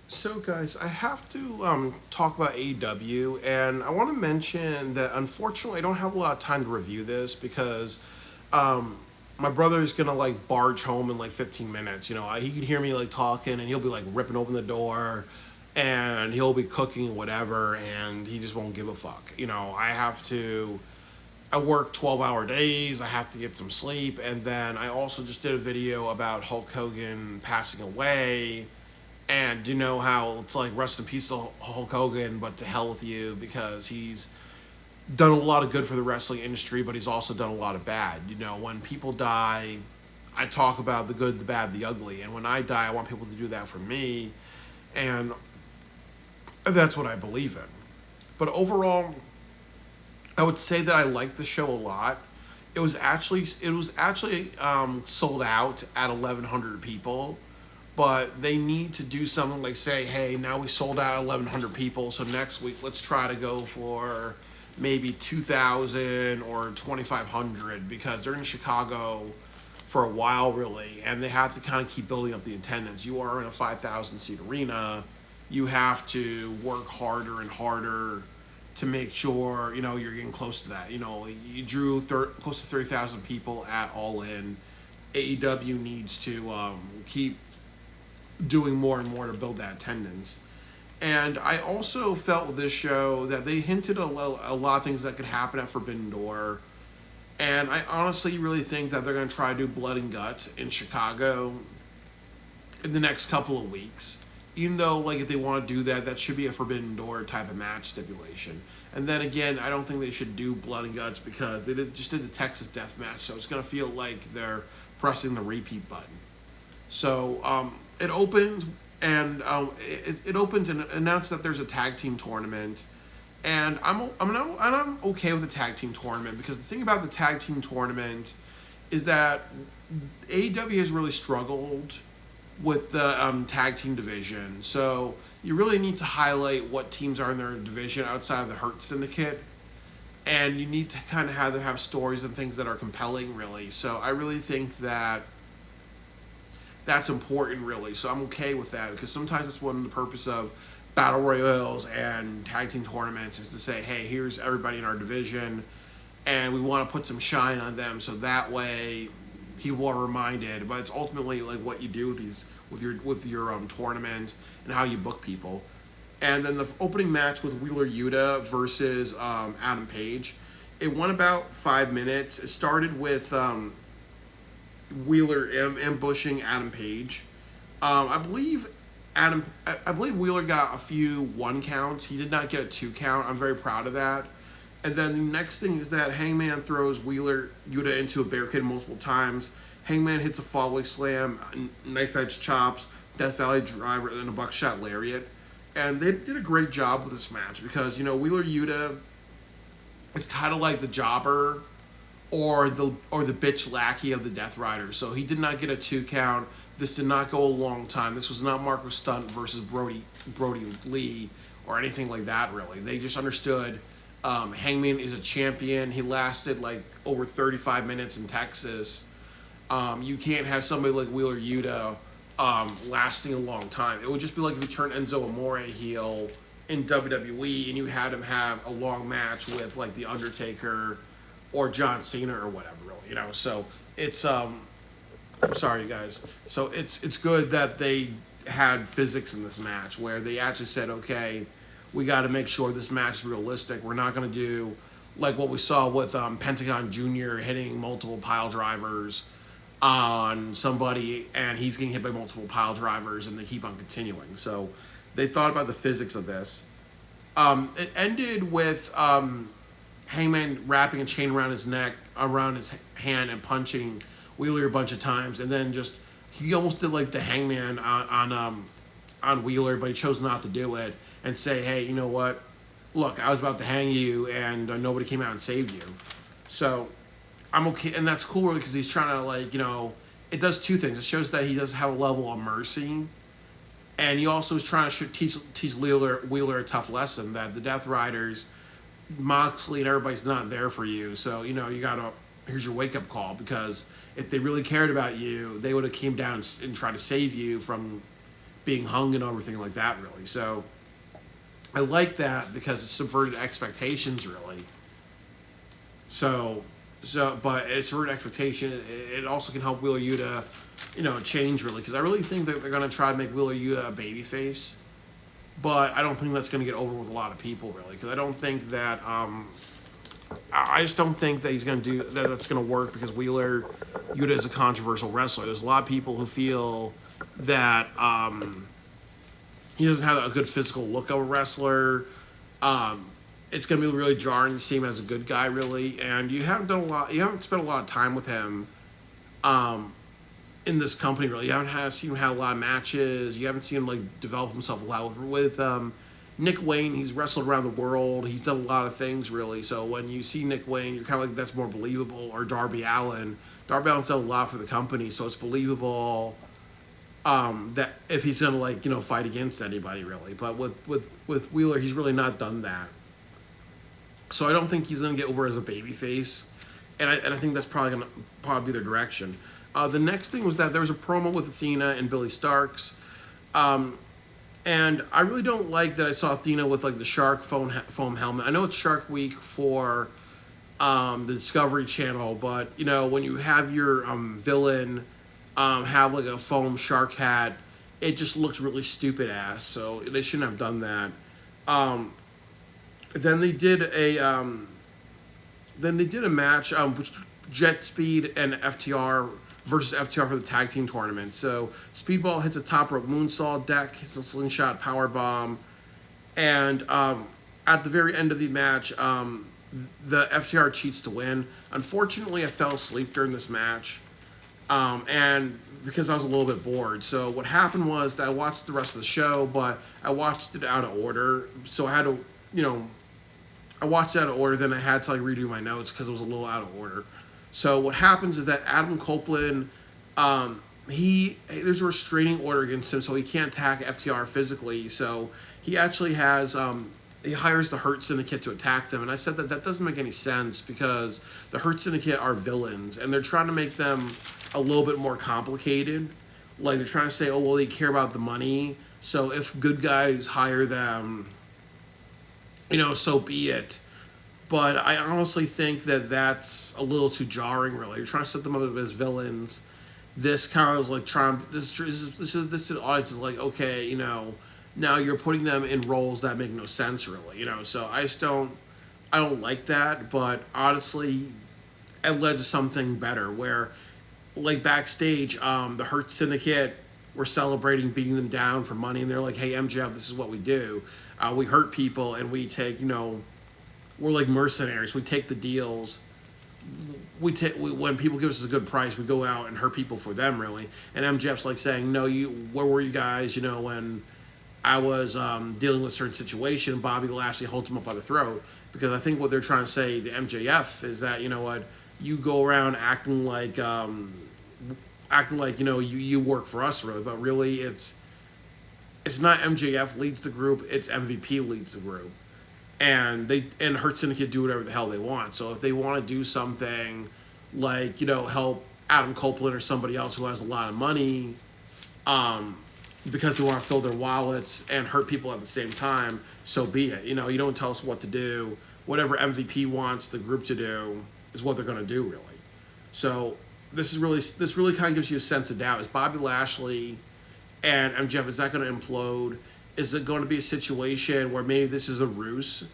So, guys, I have to talk about AEW, and I want to mention that unfortunately I don't have a lot of time to review this because um, my brother is gonna like barge home in like 15 minutes. He can hear me like talking, and he'll be like ripping open the door, and he'll be cooking whatever, and he just won't give a fuck. I have to. I work 12-hour days. I have to get some sleep, and then I also just did a video about Hulk Hogan passing away, and you know how it's like rest in peace to Hulk Hogan, but to hell with you because he's done a lot of good for the wrestling industry, but he's also done a lot of bad. When people die, I talk about the good, the bad, the ugly, and when I die, I want people to do that for me, and that's what I believe in. But overall, I would say that I liked the show a lot. It was actually sold out at 1,100 people, but they need to do something like say, hey, now we sold out 1,100 people, so next week let's try to go for maybe 2,000 or 2,500 because they're in Chicago for a while, really, and they have to kind of keep building up the attendance. You are in a 5,000 seat arena. You have to work harder and harder to make sure you're getting close to that. You drew close to 30,000 people at All In. AEW needs to keep doing more and more to build that attendance. And I also felt with this show that they hinted a lot of things that could happen at Forbidden Door. And I honestly really think that they're going to try to do Blood and Guts in Chicago in the next couple of weeks. Even though, like, if they want to do that, that should be a Forbidden Door type of match stipulation. And then again, I don't think they should do Blood and Guts because just did the Texas Death Match, so it's going to feel like they're pressing the repeat button. So it opens and it opens and announced that there's a tag team tournament, and I'm okay with the tag team tournament because the thing about the tag team tournament is that AEW has really struggled with the tag team division. So you really need to highlight what teams are in their division outside of the Hurt Syndicate, and you need to kind of have them have stories and things that are compelling, really. So I really think that that's important, really. So I'm okay with that because sometimes that's one of the purpose of battle royals and tag team tournaments is to say, hey, here's everybody in our division, and we want to put some shine on them, so that way people are reminded. But it's ultimately like what you do with these with your tournament and how you book people. And then the opening match with Wheeler Yuta versus Adam Page, it went about 5 minutes. It started with Wheeler ambushing Adam Page. I believe I believe Wheeler got a few one counts. He did not get a two count. I'm very proud of that. And then the next thing is that Hangman throws Wheeler Yuta into a barricade multiple times. Hangman hits a follow slam, knife edge chops, Death Valley driver, and a buckshot lariat. And they did a great job with this match because Wheeler Yuta is kind of like the jobber or the bitch lackey of the Death Rider. So he did not get a two count. This did not go a long time. This was not Marco Stunt versus Brody Lee or anything like that. Really, they just understood. Hangman is a champion. He lasted like over 35 minutes in Texas. You can't have somebody like Wheeler Yuta lasting a long time. It would just be like if you turned Enzo Amore heel in WWE and you had him have a long match with like The Undertaker or John Cena or whatever, really. So it's I'm sorry, you guys. So it's good that they had physics in this match where they actually said, okay, we got to make sure this match is realistic. We're not going to do like what we saw with Pentagon Jr. hitting multiple pile drivers on somebody, and he's getting hit by multiple pile drivers, and they keep on continuing. So they thought about the physics of this. It ended with Hangman wrapping a chain around his neck, around his hand, and punching Wheeler a bunch of times, and then just he almost did like the Hangman on Wheeler, but he chose not to do it and say, hey, you know what? Look, I was about to hang you, and nobody came out and saved you. So I'm okay, and that's cool because he's trying to it does two things. It shows that he does have a level of mercy, and he also is trying to teach Wheeler a tough lesson that the Death Riders, Moxley, and everybody's not there for you. So you gotta here's your wake up call because if they really cared about you, they would have came down and tried to save you from being hung and everything like that, really. So I like that because it subverted expectations, really. But it's subverted expectation. It also can help Wheeler Yuta, change, really, because I really think that they're going to try to make Wheeler Yuta a babyface. But I don't think that's going to get over with a lot of people, really, because I don't think that I just don't think that he's going to do that. That's going to work because Wheeler Yuta is a controversial wrestler. There's a lot of people who feel that he doesn't have a good physical look of a wrestler. It's going to be really jarring to see him as a good guy, really. And you haven't spent a lot of time with him in this company, really. You haven't seen him have a lot of matches. You haven't seen him develop himself a lot with Nick Wayne. He's wrestled around the world. He's done a lot of things, really. So when you see Nick Wayne, you're kind of like, that's more believable. Or Darby Allin. Darby Allin's done a lot for the company, so it's believable that if he's gonna fight against anybody, really. But with Wheeler, he's really not done that. So I don't think he's gonna get over as a babyface, and I think that's probably gonna be their direction. The next thing was that there was a promo with Athena and Billy Starks. And I really don't like that I saw Athena with the shark foam helmet. I know it's Shark Week for the Discovery Channel, but when you have your villain have a foam shark hat, it just looks really stupid ass. So they shouldn't have done that. Then they did a match which Jet Speed and FTR versus FTR for the tag team tournament. So Speedball hits a top rope moonsault, Deck hits a slingshot powerbomb, and at the very end of the match, the FTR cheats to win. Unfortunately, I fell asleep during this match, and because I was a little bit bored. So what happened was that I watched the rest of the show, but I watched it out of order. So I had to, I watched it out of order, then I had to redo my notes because it was a little out of order. So what happens is that Adam Copeland, there's a restraining order against him, so he can't attack FTR physically. So he actually he hires the Hurt Syndicate to attack them. And I said that doesn't make any sense because the Hurt Syndicate are villains, and they're trying to make them a little bit more complicated. They're trying to say, oh, well, they care about the money. So if good guys hire them, so be it. But I honestly think that that's a little too jarring, really. You're trying to set them up as villains. This kind of is trying. This audience is okay, now you're putting them in roles that make no sense, really, So I don't like that. But honestly, it led to something better, where, backstage, the Hurt Syndicate were celebrating beating them down for money, and they're like, "Hey, MJF, this is what we do. We hurt people, and we take, we're like mercenaries. We take the deals. When people give us a good price, we go out and hurt people for them, really." And MJF's saying, "No, where were you guys? When I was dealing with a certain situation." Bobby Lashley holds him up by the throat because I think what they're trying to say to MJF is that you go around acting like you work for us, really, but really it's not MJF leads the group, it's MVP leads the group. And Hurt Syndicate do whatever the hell they want. So if they want to do something help Adam Copeland or somebody else who has a lot of money, because they want to fill their wallets and hurt people at the same time, so be it. You don't tell us what to do. Whatever MVP wants the group to do is what they're going to do, really. So this really kind of gives you a sense of doubt. Is Bobby Lashley and MJF, is that going to implode? Is it going to be a situation where maybe this is a ruse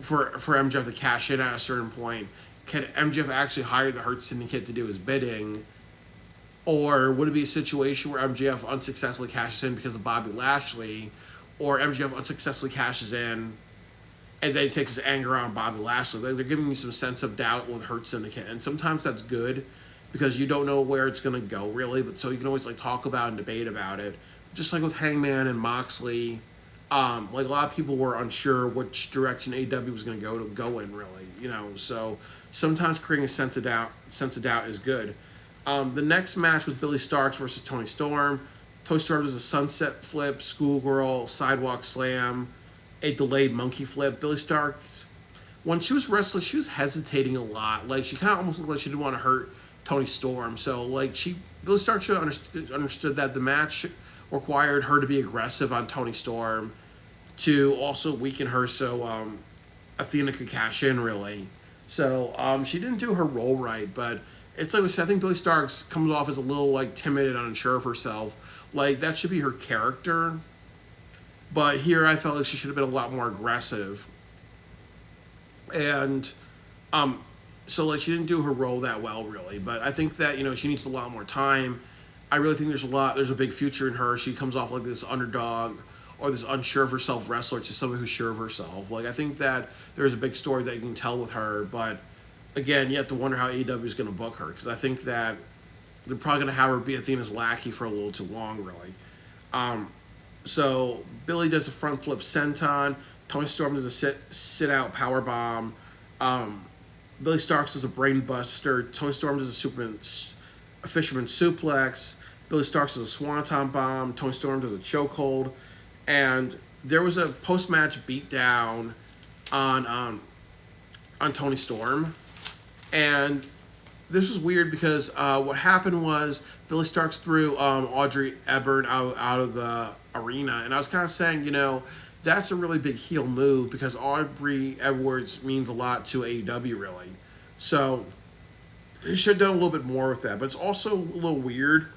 for MJF to cash in at a certain point? Can MJF actually hire the Hurt Syndicate to do his bidding? Or would it be a situation where MJF unsuccessfully cashes in because of Bobby Lashley, or MJF unsuccessfully cashes in and then takes his anger on Bobby Lashley? They're giving me some sense of doubt with Hurt Syndicate, and sometimes that's good because you don't know where it's going to go, really, but so you can always talk about and debate about it. Just like with Hangman and Moxley, a lot of people were unsure which direction AEW was going to go in, really, So sometimes creating a sense of doubt is good. The next match was Billy Starks versus Tony Storm. Tony Storm was a sunset flip, schoolgirl, sidewalk slam, a delayed monkey flip. Billy Starks, when she was wrestling, she was hesitating a lot. She kind of almost looked like she didn't want to hurt Tony Storm. So Billy Starks should have understood that the match required her to be aggressive on Toni Storm to also weaken her so Athena could cash in, really. So she didn't do her role right, but it's like we said, I think Billie Starkz comes off as a little like timid and unsure of herself. Like that should be her character. But here I felt like she should have been a lot more aggressive. And so like she didn't do her role that well really. But I think that, she needs a lot more time. I really think there's a big future in her. She comes off like this underdog or this unsure of herself wrestler to someone who's sure of herself. Like I think that there's a big story that you can tell with her, but again, you have to wonder how AEW is going to book her, because I think that they're probably going to have her be Athena's lackey for a little too long, really. So Billie does a front flip senton. Toni Storm does a sit out power bomb. Billie Starkz does a brain buster. Toni Storm does a fisherman suplex. Billie Starkz does a swanton bomb. Toni Storm does a chokehold. And there was a post-match beatdown on Toni Storm. And this was weird because what happened was Billie Starkz threw Audrey Hepburn out of the arena. And I was kind of saying, that's a really big heel move because Aubrey Edwards means a lot to AEW, really. So they should have done a little bit more with that. But it's also a little weird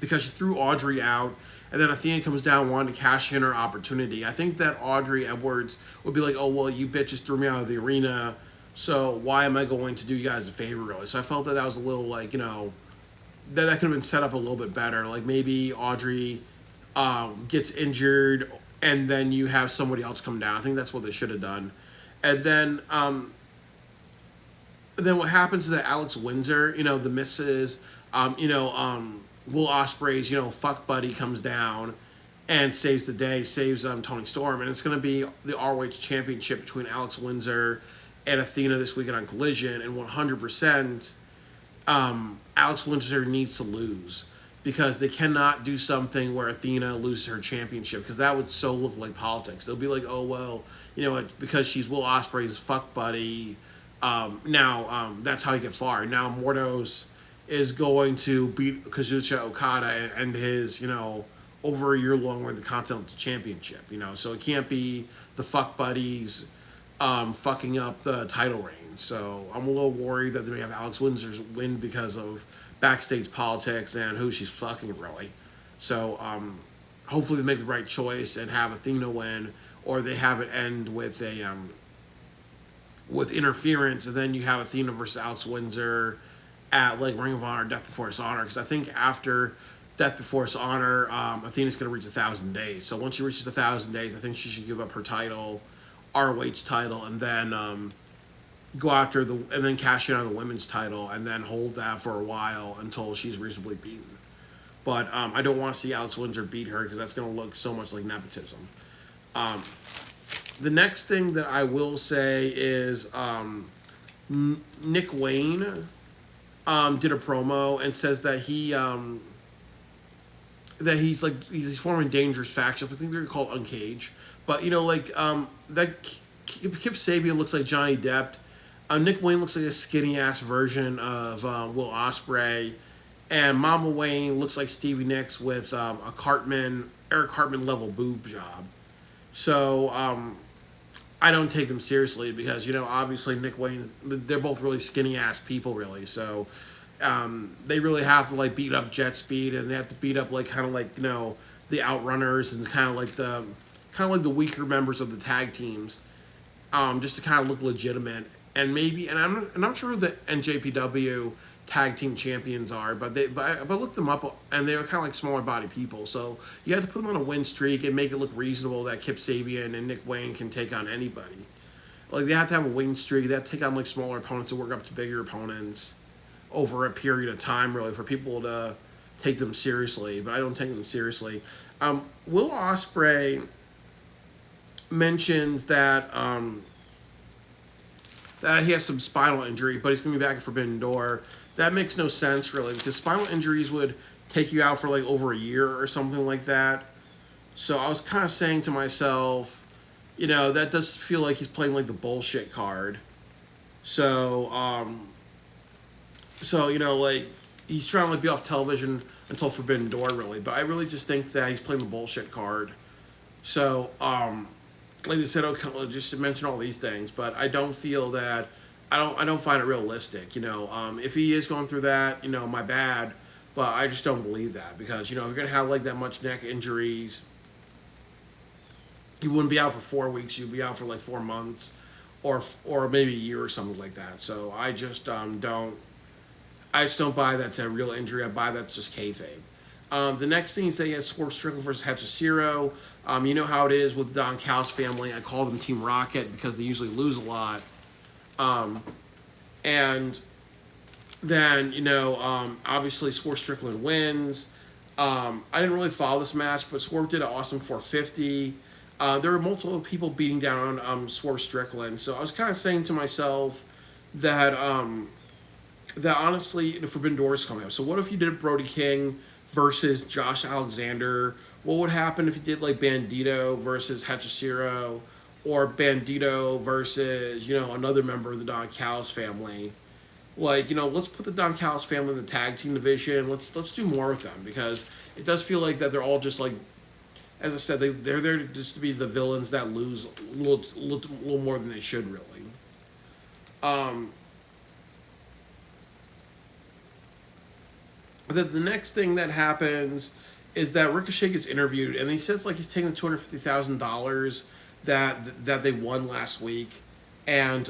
because she threw Audrey out, and then Athena comes down wanting to cash in her opportunity. I think that Audrey Edwards would be like, oh, well, you bitches threw me out of the arena, so why am I going to do you guys a favor, really? So I felt that was a little, like, that could have been set up a little bit better. Like, maybe Audrey gets injured, and then you have somebody else come down. I think that's what they should have done. And then what happens is that Alex Windsor, the missus, Will Ospreay's, fuck buddy comes down and saves the day, saves Toni Storm. And it's going to be the ROH Championship between Alex Windsor and Athena this weekend on Collision. And 100%, Alex Windsor needs to lose, because they cannot do something where Athena loses her championship, because that would so look like politics. They'll be like, oh, well, because she's Will Ospreay's fuck buddy, now that's how you get far. Now Mordos is going to beat Kazuchika Okada and his, over a year long win the Continental Championship, So it can't be the fuck buddies fucking up the title reign. So I'm a little worried that they may have Alex Windsor's win because of backstage politics and who she's fucking, really. So hopefully they make the right choice and have Athena win, or they have it end with a with interference, and then you have Athena versus Alex Windsor at like Ring of Honor, Death Before Dishonor, because I think after Death Before Dishonor, Athena's going to reach 1,000 days. So once she reaches 1,000 days, I think she should give up her title, ROH title, and then go after and then cash in on the women's title, and then hold that for a while until she's reasonably beaten. But I don't want to see Alex Windsor beat her, because that's going to look so much like nepotism. The next thing that I will say is Nick Wayne did a promo and says that he's forming dangerous factions. I think they're called Uncaged. But that Kip Sabian looks like Johnny Depp. Nick Wayne looks like a skinny ass version of Will Ospreay, and Mama Wayne looks like Stevie Nicks with a Eric Cartman level boob job. So I don't take them seriously because obviously Nick Wayne, they're both really skinny ass people, really. So they really have to like beat up Jet Speed, and they have to beat up like kind of like the Outrunners and kind of like the weaker members of the tag teams, just to kind of look legitimate. And maybe, and I'm not sure who the NJPW tag team champions are, but I looked them up, and they were kind of like smaller body people. So you have to put them on a win streak and make it look reasonable that Kip Sabian and Nick Wayne can take on anybody. Like, they have to have a win streak. They have to take on like smaller opponents and work up to bigger opponents over a period of time, really, for people to take them seriously. But I don't take them seriously. Will Ospreay mentions that he has some spinal injury, but he's going to be back at Forbidden Door. That makes no sense, really, because spinal injuries would take you out for like over a year or something like that. So I was kind of saying to myself, that does feel like he's playing like the bullshit card. So, like, he's trying to like be off television until Forbidden Door, really. But I really just think that he's playing the bullshit card. So, like I said, okay, just to mention all these things, but I don't feel that I don't find it realistic. If he is going through that, my bad, but I just don't believe that because if you're gonna have like that much neck injuries, you wouldn't be out for 4 weeks. You'd be out for like 4 months, or maybe a year or something like that. So I just don't. I just don't buy that's a real injury. I buy that's just kayfabe. The next thing is that he had Swerve Strickland versus Hachicero. You know how it is with Don Callis family. I call them Team Rocket because they usually lose a lot. And then, obviously Swerve Strickland wins. I didn't really follow this match, but Swerve did an awesome 450. There were multiple people beating down Swerve Strickland. So I was kind of saying to myself that that honestly, the Forbidden Door is coming up. So what if you did Brody King versus Josh Alexander? What would happen if you did like Bandito versus Hachicero, or Bandito versus another member of the Don Callis family? Like let's put the Don Callis family in the tag team division. Let's do more with them because it does feel like that they're all just like, as I said, they're there just to be the villains that lose a little more than they should really. The next thing that happens is that Ricochet gets interviewed, and he says like he's taking the $250,000 that they won last week, and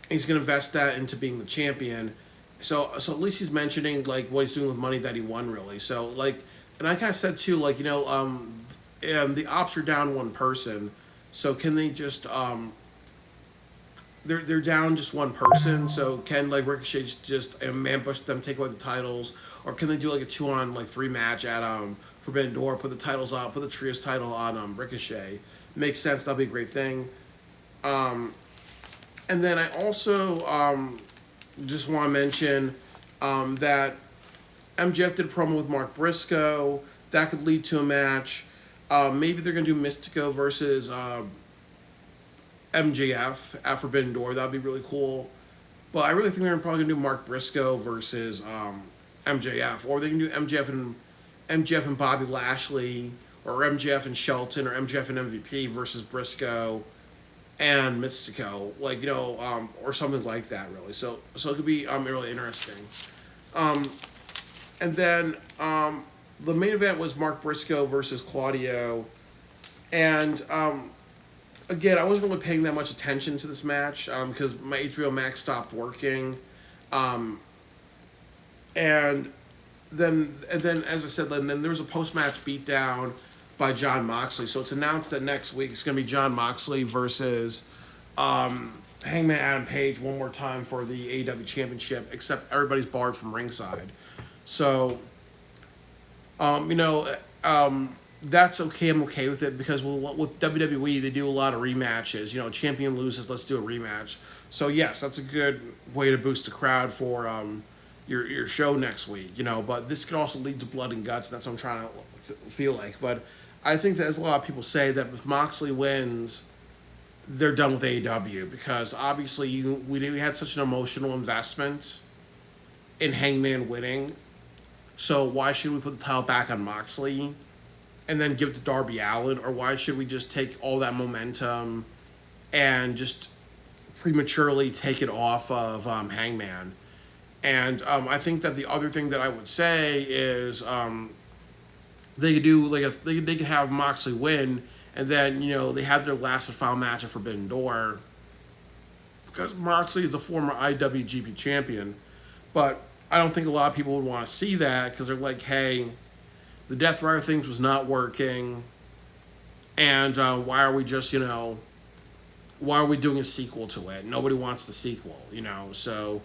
he's going to invest that into being the champion. So at least he's mentioning like what he's doing with money that he won, really. So like, and I kind of said too, like the ops are down one person, so can they just they're down just one person, so can like Ricochet just ambush them, take away the titles, or can they do like a 2-on-3 match at Forbidden Door, put the titles on, put the trios title on Ricochet? Makes sense. That'll be a great thing. And then I also just want to mention that MJF did a promo with Mark Briscoe. That could lead to a match. Maybe they're going to do Mystico versus MJF at Forbidden Door. That would be really cool. But I really think they're probably going to do Mark Briscoe versus MJF. Or they can do MJF and Bobby Lashley, or MJF and Shelton, or MJF and MVP versus Briscoe and Mystico, or something like that, really. So it could be really interesting. And then the main event was Mark Briscoe versus Claudio, and again, I wasn't really paying that much attention to this match because my HBO Max stopped working, and then as I said, then there was a post-match beatdown by Jon Moxley. So it's announced that next week it's going to be Jon Moxley versus Hangman Adam Page one more time for the AEW Championship, except everybody's barred from ringside. So, that's okay. I'm okay with it because with WWE, they do a lot of rematches. Champion loses, let's do a rematch. So, yes, that's a good way to boost the crowd for your show next week. But this could also lead to blood and guts. That's what I'm trying to feel like. But I think that, as a lot of people say, that if Moxley wins, they're done with AEW because obviously we had such an emotional investment in Hangman winning. So why should we put the title back on Moxley and then give it to Darby Allin? Or why should we just take all that momentum and just prematurely take it off of Hangman? And I think that the other thing that I would say is they could do they could have Moxley win, and then they have their last and final match at Forbidden Door because Moxley is a former IWGP champion. But I don't think a lot of people would want to see that because they're like, hey, the Death Rider things was not working, and why are we just why are we doing a sequel to it? Nobody wants the sequel, So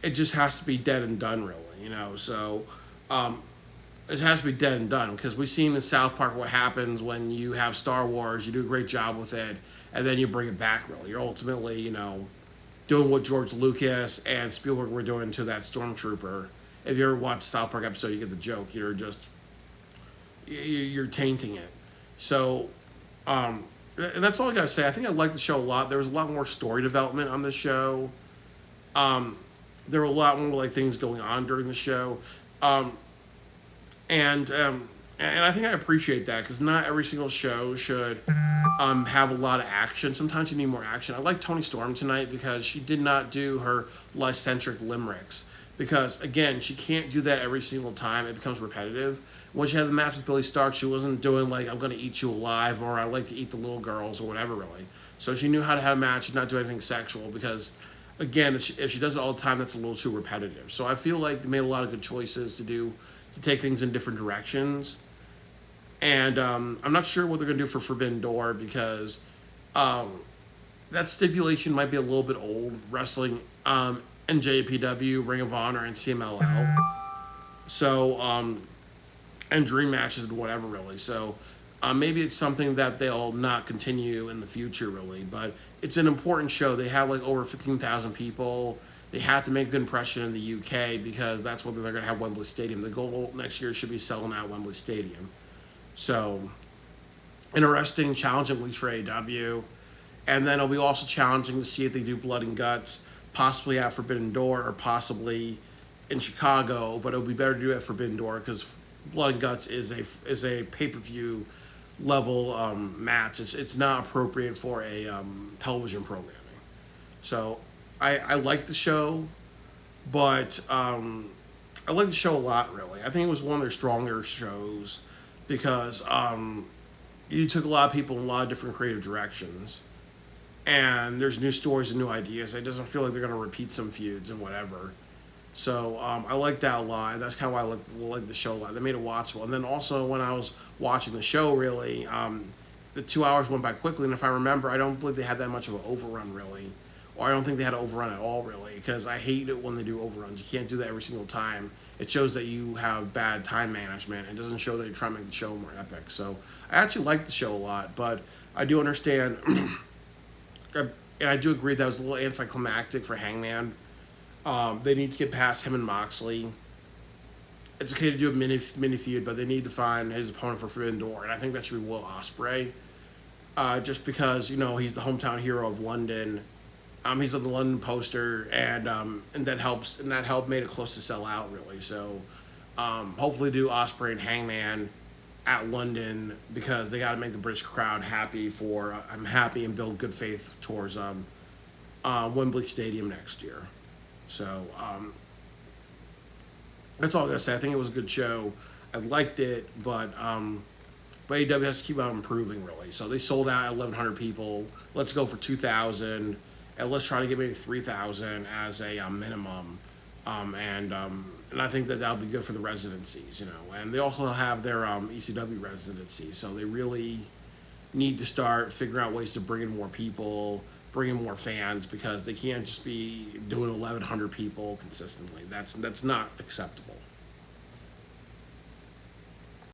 it just has to be dead and done, really, So it has to be dead and done because we've seen in South Park what happens when you have Star Wars. You do a great job with it, and then you bring it back. Really, you're ultimately, doing what George Lucas and Spielberg were doing to that Stormtrooper. If you ever watch South Park episode, you get the joke. You're tainting it. So, and that's all I gotta say. I think I liked the show a lot. There was a lot more story development on this show. there were a lot more like things going on during the show, um, and um, and I think I appreciate that because not every single show should have a lot of action. Sometimes you need more action. I like Tony Storm tonight because she did not do her lycentric limericks. Because again, she can't do that every single time. It becomes repetitive. When she had the match with Billy Stark, she wasn't doing like "I'm gonna eat you alive" or "I like to eat the little girls" or whatever really. So she knew how to have a match and not do anything sexual because, again, if she does it all the time, that's a little too repetitive. So I feel like they made a lot of good choices to take things in different directions. And I'm not sure what they're gonna do for Forbidden Door because um, that stipulation might be a little bit old. Wrestling NJPW, Ring of Honor, and CMLL. So and dream matches and whatever really. So maybe it's something that they'll not continue in the future really. But it's an important show. They have like over 15,000 people. They have to make a good impression in the UK because that's what they're going to have Wembley Stadium. The goal next year should be selling out Wembley Stadium. So interesting, challenging weeks for AEW. And then it'll be also challenging to see if they do Blood and Guts, possibly at Forbidden Door or possibly in Chicago. But it'll be better to do it at Forbidden Door because Blood and Guts is a pay per view level match. It's not appropriate for a television programming. So I like the show, but I like the show a lot. Really, I think it was one of their stronger shows because you took a lot of people in a lot of different creative directions. And there's new stories and new ideas. It doesn't feel like they're going to repeat some feuds and whatever. So I like that a lot. And that's kind of why I like the show a lot. They made it watchable. And then also when I was watching the show, really, the 2 hours went by quickly. And if I remember, I don't believe they had that much of an overrun, really. Or I don't think they had an overrun at all, really. Because I hate it when they do overruns. You can't do that every single time. It shows that you have bad time management. It doesn't show that you're trying to make the show more epic. So I actually like the show a lot. But I do understand... and I do agree that was a little anticlimactic for Hangman. They need to get past him and Moxley. It's okay to do a mini feud, but they need to find his opponent for Forbidden Door, and I think that should be Will Ospreay. Just because he's the hometown hero of London. He's on the London poster, and that helps. And that helped made it close to sell out really. So hopefully do Ospreay and Hangman at London because they got to make the British crowd happy I'm happy and build good faith towards Wembley Stadium next year. So that's all I gotta say. I think it was a good show. I liked it, but AEW has to keep on improving really. So they sold out at 1,100 people. Let's go for 2,000, and let's try to get maybe 3,000 as a minimum. And I think that that'll be good for the residencies, And they also have their ECW residency, so they really need to start figuring out ways to bring in more people, bring in more fans, because they can't just be doing 1,100 people consistently. That's not acceptable.